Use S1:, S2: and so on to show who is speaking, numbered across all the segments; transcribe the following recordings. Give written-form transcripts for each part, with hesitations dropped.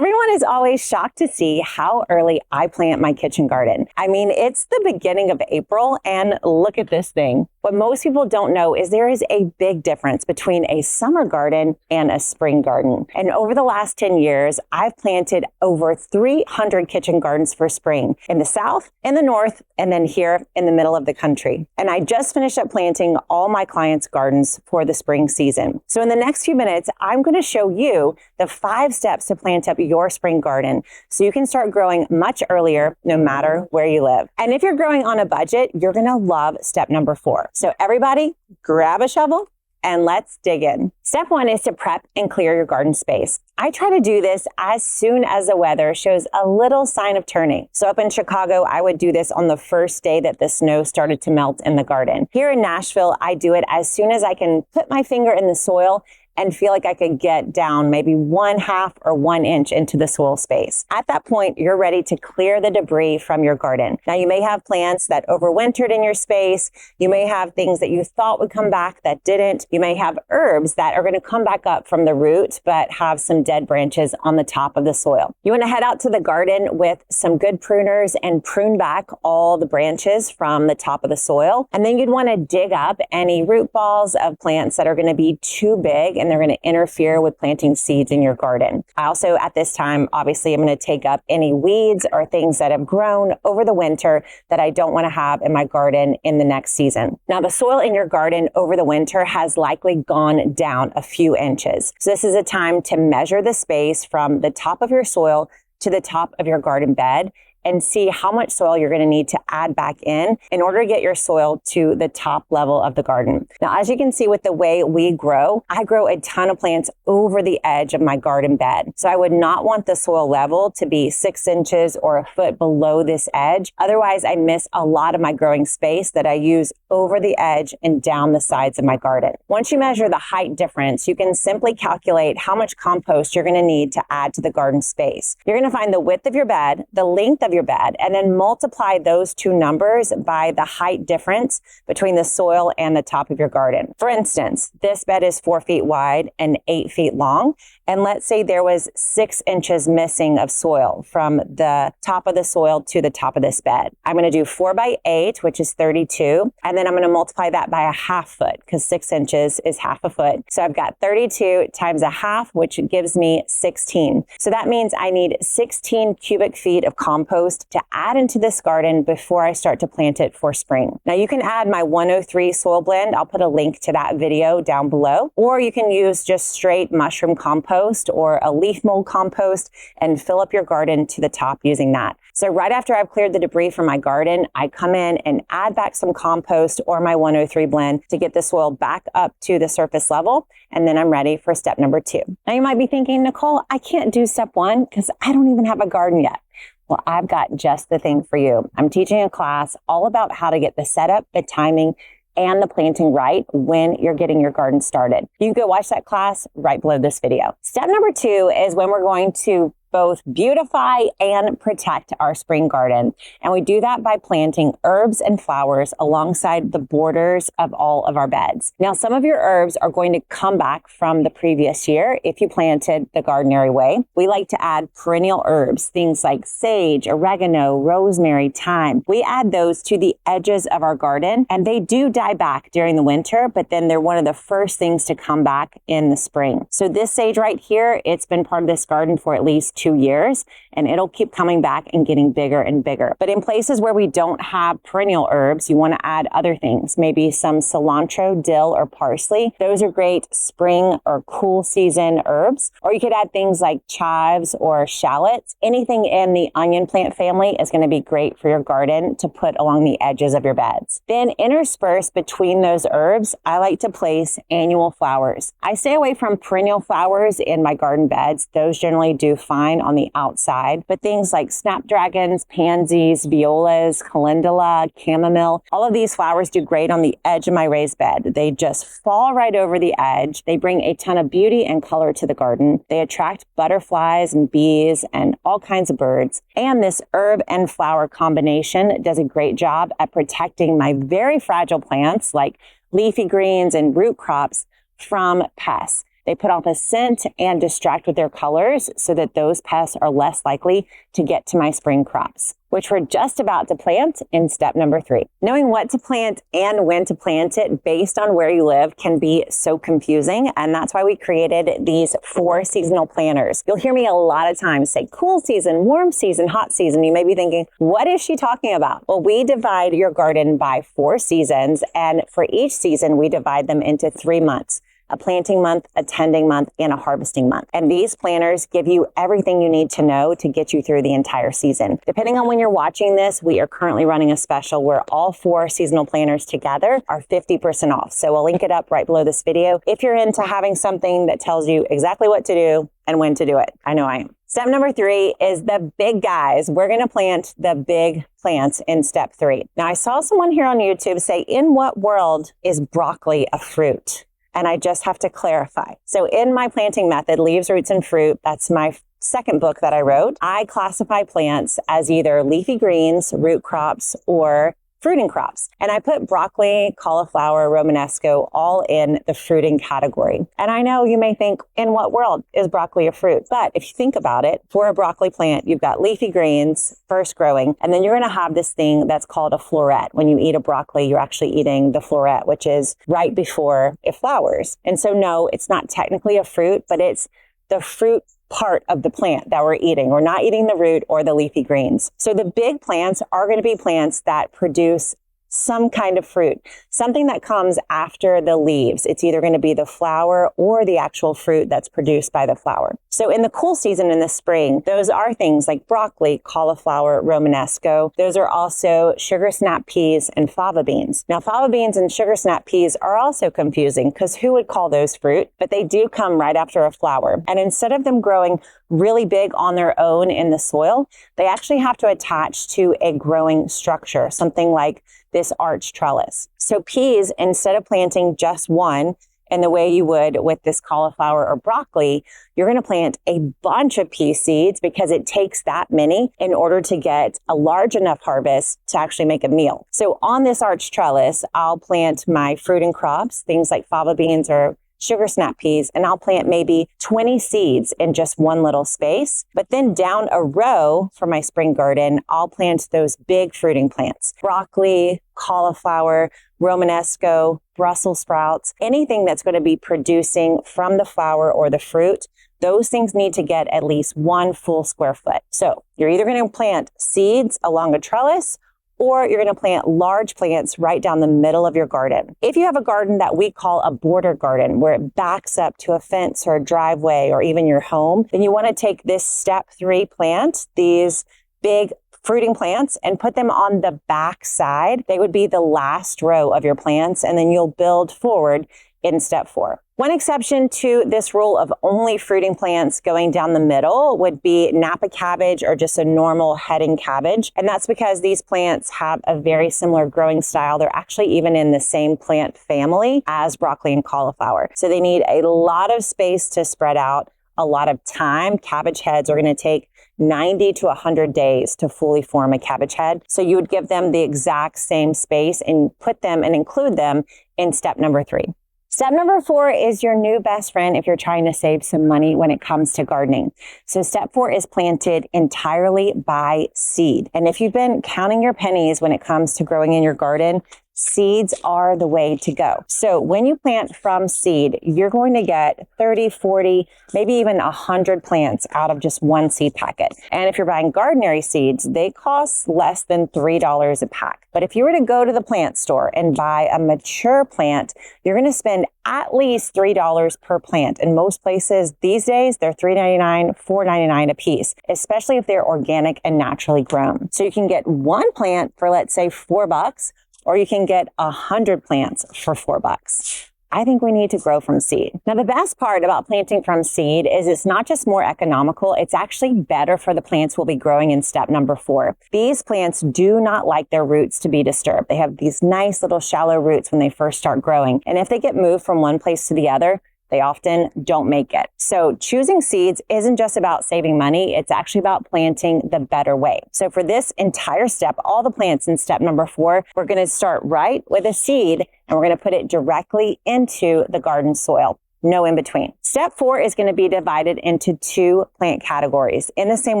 S1: Everyone is always shocked to see how early I plant my kitchen garden. I mean, it's the beginning of April and look at this thing. What most people don't know is there is a big difference between a summer garden and a spring garden. And over the last 10 years, I've planted over 300 kitchen gardens for spring in the south, in the north, and then here in the middle of the country. And I just finished up planting all my clients' gardens for the spring season. So in the next few minutes, I'm going to show you the 5 steps to plant up your spring garden so you can start growing much earlier no matter where you live. And if you're growing on a budget, you're going to love step number 4. So everybody grab a shovel and let's dig in. Step 1 is to prep and clear your garden space. I try to do this as soon as the weather shows a little sign of turning. So up in Chicago, I would do this on the first day that the snow started to melt in the garden. Here in Nashville, I do it as soon as I can put my finger in the soil and feel like I could get down maybe 1/2 or 1 inch into the soil space. At that point, you're ready to clear the debris from your garden. Now, you may have plants that overwintered in your space. You may have things that you thought would come back that didn't. You may have herbs that are going to come back up from the root, but have some dead branches on the top of the soil. You want to head out to the garden with some good pruners and prune back all the branches from the top of the soil. And then you'd want to dig up any root balls of plants that are going to be too big and they're going to interfere with planting seeds in your garden. I also, at this time, obviously, I'm going to take up any weeds or things that have grown over the winter that I don't want to have in my garden in the next season. Now, the soil in your garden over the winter has likely gone down a few inches. So this is a time to measure the space from the top of your soil to the top of your garden bed and see how much soil you're going to need to add back in order to get your soil to the top level of the garden. Now, as you can see with the way we grow, I grow a ton of plants over the edge of my garden bed. So I would not want the soil level to be 6 inches or a foot below this edge. Otherwise, I miss a lot of my growing space that I use over the edge and down the sides of my garden. Once you measure the height difference, you can simply calculate how much compost you're going to need to add to the garden space. You're going to find the width of your bed, the length of your bed, and then multiply those two numbers by the height difference between the soil and the top of your garden. For instance, this bed is 4 feet wide and 8 feet long. And let's say there was 6 inches missing of soil from the top of the soil to the top of this bed. I'm going to do 4 by 8, which is 32. And then I'm going to multiply that by a 1/2 foot because 6 inches is 1/2 a foot. So I've got 32 times a 1/2, which gives me 16. So that means I need 16 cubic feet of compost to add into this garden before I start to plant it for spring. Now you can add my 103 soil blend. I'll put a link to that video down below, or you can use just straight mushroom compost or a leaf mold compost and fill up your garden to the top using that. So right after I've cleared the debris from my garden, I come in and add back some compost or my 103 blend to get the soil back up to the surface level. And then I'm ready for step number 2. Now you might be thinking, Nicole, I can't do step 1 because I don't even have a garden yet. Well, I've got just the thing for you. I'm teaching a class all about how to get the setup, the timing, and the planting right when you're getting your garden started. You can go watch that class right below this video. Step number 2 is when we're going to both beautify and protect our spring garden. And we do that by planting herbs and flowers alongside the borders of all of our beds. Now, some of your herbs are going to come back from the previous year if you planted the Gardenary way. We like to add perennial herbs, things like sage, oregano, rosemary, thyme. We add those to the edges of our garden and they do die back during the winter, but then they're one of the first things to come back in the spring. So this sage right here, it's been part of this garden for at least 2 years, and it'll keep coming back and getting bigger and bigger. But in places where we don't have perennial herbs, you want to add other things, maybe some cilantro, dill, or parsley. Those are great spring or cool season herbs. Or you could add things like chives or shallots. Anything in the onion plant family is going to be great for your garden to put along the edges of your beds. Then interspersed between those herbs, I like to place annual flowers. I stay away from perennial flowers in my garden beds. Those generally do fine on the outside, but things like snapdragons, pansies, violas, calendula, chamomile, all of these flowers do great on the edge of my raised bed. They just fall right over the edge. They bring a ton of beauty and color to the garden. They attract butterflies and bees and all kinds of birds. And this herb and flower combination does a great job at protecting my very fragile plants like leafy greens and root crops from pests. They put off a scent and distract with their colors so that those pests are less likely to get to my spring crops, which we're just about to plant in step number 3. Knowing what to plant and when to plant it based on where you live can be so confusing, and that's why we created these 4 seasonal planters. You'll hear me a lot of times say cool season, warm season, hot season. You may be thinking, what is she talking about? Well, we divide your garden by 4 seasons, and for each season, we divide them into 3 months. A planting month, a tending month, and a harvesting month. And these planters give you everything you need to know to get you through the entire season. Depending on when you're watching this, we are currently running a special where all 4 seasonal planters together are 50% off. So we'll link it up right below this video if you're into having something that tells you exactly what to do and when to do it. I know I am. Step number 3 is the big guys. We're going to plant the big plants in step 3. Now, I saw someone here on YouTube say, in what world is broccoli a fruit? And I just have to clarify. So in my planting method, Leaves, Roots, and Fruit, that's my second book that I wrote, I classify plants as either leafy greens, root crops, or fruiting crops. And I put broccoli, cauliflower, Romanesco all in the fruiting category. And I know you may think, in what world is broccoli a fruit? But if you think about it, for a broccoli plant, you've got leafy greens first growing, and then you're going to have this thing that's called a floret. When you eat a broccoli, you're actually eating the floret, which is right before it flowers. And so no, it's not technically a fruit, but it's the fruit part of the plant that we're eating. We're not eating the root or the leafy greens. So the big plants are going to be plants that produce some kind of fruit, something that comes after the leaves. It's either going to be the flower or the actual fruit that's produced by the flower. So in the cool season in the spring, those are things like broccoli, cauliflower, Romanesco. Those are also sugar snap peas and fava beans. Now, fava beans and sugar snap peas are also confusing because who would call those fruit? But they do come right after a flower. And instead of them growing really big on their own in the soil, they actually have to attach to a growing structure, something like this arch trellis. So peas, instead of planting just one in the way you would with this cauliflower or broccoli, you're going to plant a bunch of pea seeds because it takes that many in order to get a large enough harvest to actually make a meal. So on this arch trellis, I'll plant my fruiting crops, things like fava beans or sugar snap peas, and I'll plant maybe 20 seeds in just one little space. But then down a row for my spring garden, I'll plant those big fruiting plants, broccoli, cauliflower, Romanesco, Brussels sprouts, anything that's going to be producing from the flower or the fruit. Those things need to get at least 1 full square foot. So you're either going to plant seeds along a trellis, or you're going to plant large plants right down the middle of your garden. If you have a garden that we call a border garden, where it backs up to a fence or a driveway or even your home, then you want to take this step 3 plant, these big fruiting plants, and put them on the back side. They would be the last row of your plants, and then you'll build forward in step 4. One exception to this rule of only fruiting plants going down the middle would be Napa cabbage or just a normal heading cabbage. And that's because these plants have a very similar growing style. They're actually even in the same plant family as broccoli and cauliflower. So they need a lot of space to spread out, a lot of time. Cabbage heads are going to take 90 to 100 days to fully form a cabbage head. So you would give them the exact same space and put them and include them in step number 3. Step number 4 is your new best friend if you're trying to save some money when it comes to gardening. So step 4 is planted entirely by seed. And if you've been counting your pennies when it comes to growing in your garden, seeds are the way to go. So when you plant from seed, you're going to get 30, 40, maybe even 100 plants out of just one seed packet. And if you're buying Gardenary seeds, they cost less than $3 a pack. But if you were to go to the plant store and buy a mature plant, you're going to spend at least $3 per plant. In most places these days, they're $3.99, $4.99 a piece, especially if they're organic and naturally grown. So you can get one plant for, let's say, $4, or you can get 100 plants for $4. I think we need to grow from seed. Now, the best part about planting from seed is it's not just more economical, it's actually better for the plants we'll be growing in step number 4. These plants do not like their roots to be disturbed. They have these nice little shallow roots when they first start growing. And if they get moved from one place to the other, they often don't make it. So choosing seeds isn't just about saving money. It's actually about planting the better way. So for this entire step, all the plants in step number 4, we're going to start right with a seed and we're going to put it directly into the garden soil. no in between. Step 4 is going to be divided into 2 plant categories. In the same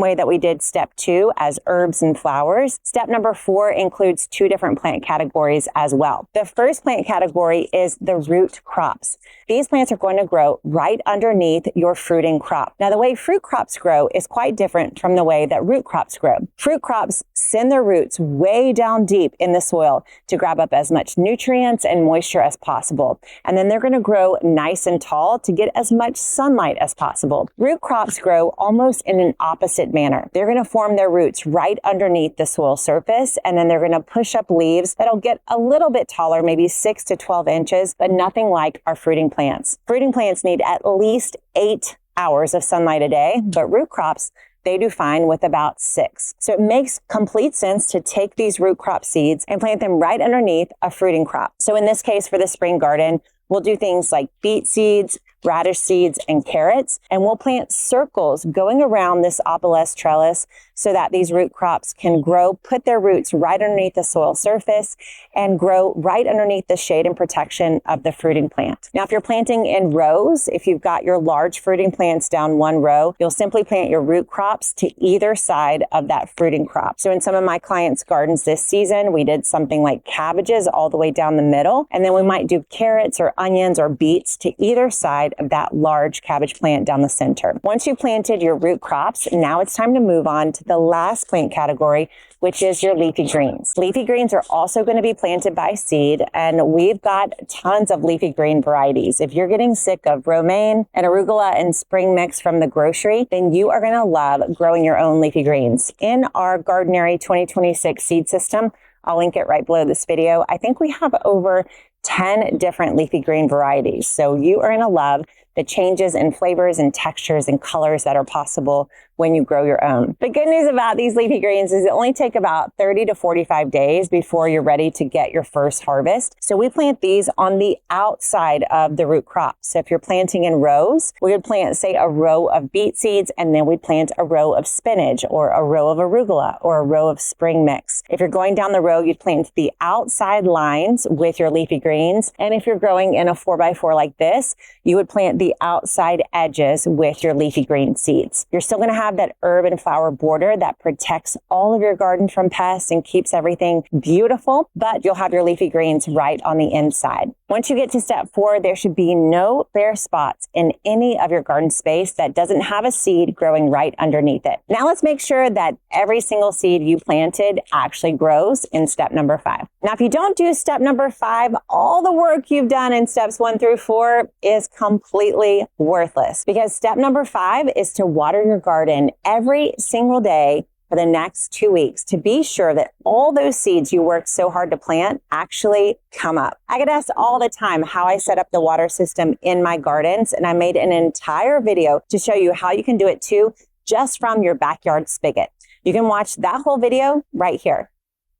S1: way that we did step 2 as herbs and flowers, step number 4 includes 2 different plant categories as well. The first plant category is the root crops. These plants are going to grow right underneath your fruiting crop. Now, the way fruit crops grow is quite different from the way that root crops grow. Fruit crops send their roots way down deep in the soil to grab up as much nutrients and moisture as possible. And then they're going to grow nice and tall to get as much sunlight as possible. Root crops grow almost in an opposite manner. They're going to form their roots right underneath the soil surface, and then they're going to push up leaves that'll get a little bit taller, maybe 6 to 12 inches, but nothing like our fruiting plants. Fruiting plants need at least 8 hours of sunlight a day, but root crops, they do fine with about 6. So it makes complete sense to take these root crop seeds and plant them right underneath a fruiting crop. So in this case, for the spring garden, we'll do things like beet seeds, radish seeds, and carrots, and we'll plant circles going around this obelisk trellis so that these root crops can grow, put their roots right underneath the soil surface, and grow right underneath the shade and protection of the fruiting plant. Now, if you're planting in rows, if you've got your large fruiting plants down one row, you'll simply plant your root crops to either side of that fruiting crop. So in some of my clients' gardens this season, we did something like cabbages all the way down the middle, and then we might do carrots or onions or beets to either side of that large cabbage plant down the center. Once you planted your root crops, now it's time to move on to the last plant category, which is your leafy greens. Leafy greens are also going to be planted by seed, and we've got tons of leafy green varieties. If you're getting sick of romaine and arugula and spring mix from the grocery, then you are going to love growing your own leafy greens. In our Gardenary 2026 seed system, I'll link it right below this video, I think we have over 10 different leafy green varieties. So you are going to love the changes in flavors and textures and colors that are possible when you grow your own. The good news about these leafy greens is it only take about 30 to 45 days before you're ready to get your first harvest. So we plant these on the outside of the root crop. So if you're planting in rows, we would plant, say, a row of beet seeds, and then we'd plant a row of spinach or a row of arugula or a row of spring mix. If you're going down the row, you'd plant the outside lines with your leafy greens. And if you're growing in a 4x4 like this, you would plant the outside edges with your leafy green seeds. You're still going to have that herb and flower border that protects all of your garden from pests and keeps everything beautiful, but you'll have your leafy greens right on the inside. Once you get to step 4, there should be no bare spots in any of your garden space that doesn't have a seed growing right underneath it. Now let's make sure that every single seed you planted actually grows in step number 5. Now, if you don't do step number 5, all the work you've done in steps 1 through 4 is completely worthless, because step number 5 is to water your garden every single day for the next 2 weeks to be sure that all those seeds you worked so hard to plant actually come up. I get asked all the time how I set up the water system in my gardens, and I made an entire video to show you how you can do it too, just from your backyard spigot. You can watch that whole video right here.